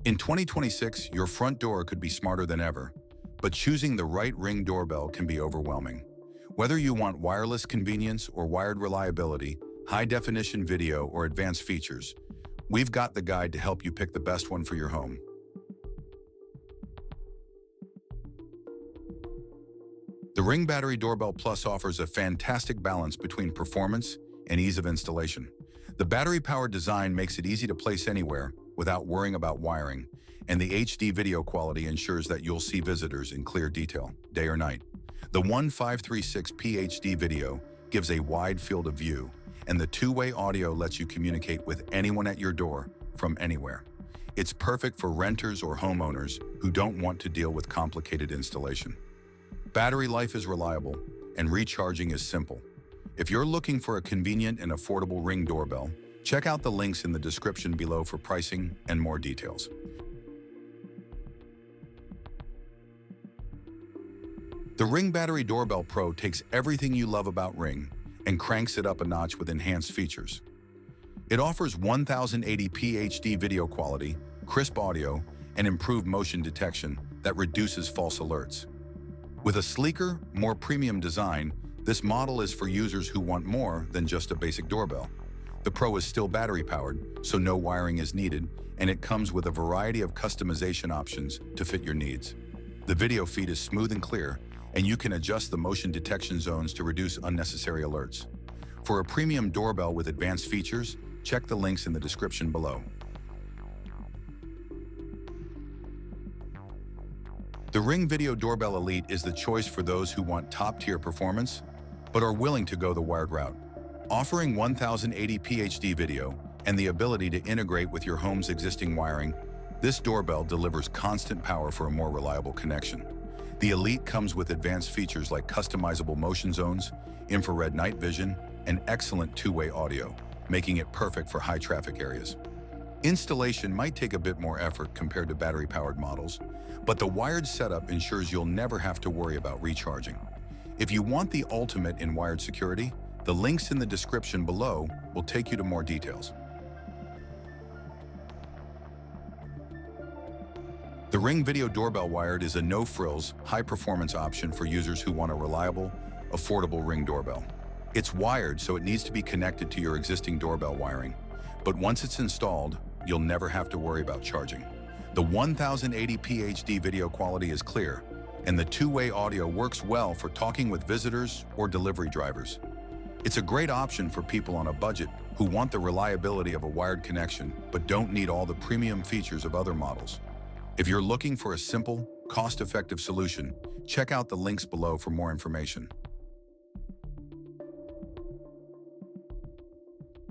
In 2026, your front door could be smarter than ever, but choosing the right Ring doorbell can be overwhelming. Whether you want wireless convenience or wired reliability, high-definition video or advanced features, we've got the guide to help you pick the best one for your home. The Ring Battery Doorbell Plus offers a fantastic balance between performance and ease of installation. The battery-powered design makes it easy to place anywhere without worrying about wiring, and the HD video quality ensures that you'll see visitors in clear detail, day or night. The 1536p HD video gives a wide field of view, and the two-way audio lets you communicate with anyone at your door from anywhere. It's perfect for renters or homeowners who don't want to deal with complicated installation. Battery life is reliable, and recharging is simple. If you're looking for a convenient and affordable Ring doorbell, check out the links in the description below for pricing and more details. The Ring Battery Doorbell Pro takes everything you love about Ring and cranks it up a notch with enhanced features. It offers 1080p HD video quality, crisp audio, and improved motion detection that reduces false alerts. With a sleeker, more premium design, this model is for users who want more than just a basic doorbell. The Pro is still battery-powered, so no wiring is needed, and it comes with a variety of customization options to fit your needs. The video feed is smooth and clear, and you can adjust the motion detection zones to reduce unnecessary alerts. For a premium doorbell with advanced features, check the links in the description below. The Ring Video Doorbell Elite is the choice for those who want top-tier performance, but are willing to go the wired route. Offering 1080p HD video and the ability to integrate with your home's existing wiring, this doorbell delivers constant power for a more reliable connection. The Elite comes with advanced features like customizable motion zones, infrared night vision, and excellent two-way audio, making it perfect for high-traffic areas. Installation might take a bit more effort compared to battery-powered models, but the wired setup ensures you'll never have to worry about recharging. If you want the ultimate in wired security, the links in the description below will take you to more details. The Ring Video Doorbell Wired is a no-frills, high-performance option for users who want a reliable, affordable Ring doorbell. It's wired, so it needs to be connected to your existing doorbell wiring, but once it's installed, you'll never have to worry about charging. The 1080p HD video quality is clear, and the two-way audio works well for talking with visitors or delivery drivers. It's a great option for people on a budget who want the reliability of a wired connection but don't need all the premium features of other models. If you're looking for a simple, cost-effective solution, check out the links below for more information.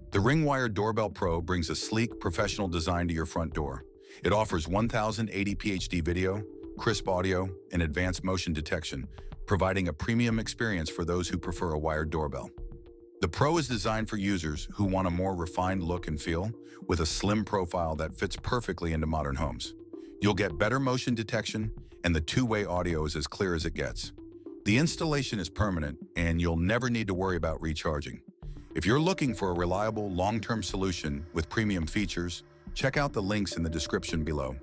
The Ring Wired Doorbell Pro brings a sleek, professional design to your front door. It offers 1080p HD video, crisp audio, and advanced motion detection, providing a premium experience for those who prefer a wired doorbell. The Pro is designed for users who want a more refined look and feel, with a slim profile that fits perfectly into modern homes. You'll get better motion detection, and the two-way audio is as clear as it gets. The installation is permanent, and you'll never need to worry about recharging. If you're looking for a reliable, long-term solution with premium features, check out the links in the description below.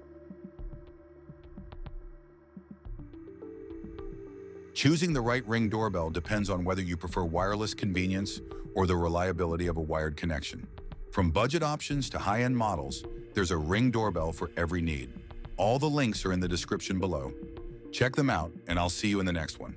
Choosing the right Ring doorbell depends on whether you prefer wireless convenience or the reliability of a wired connection. From budget options to high-end models, there's a Ring doorbell for every need. All the links are in the description below. Check them out, and I'll see you in the next one.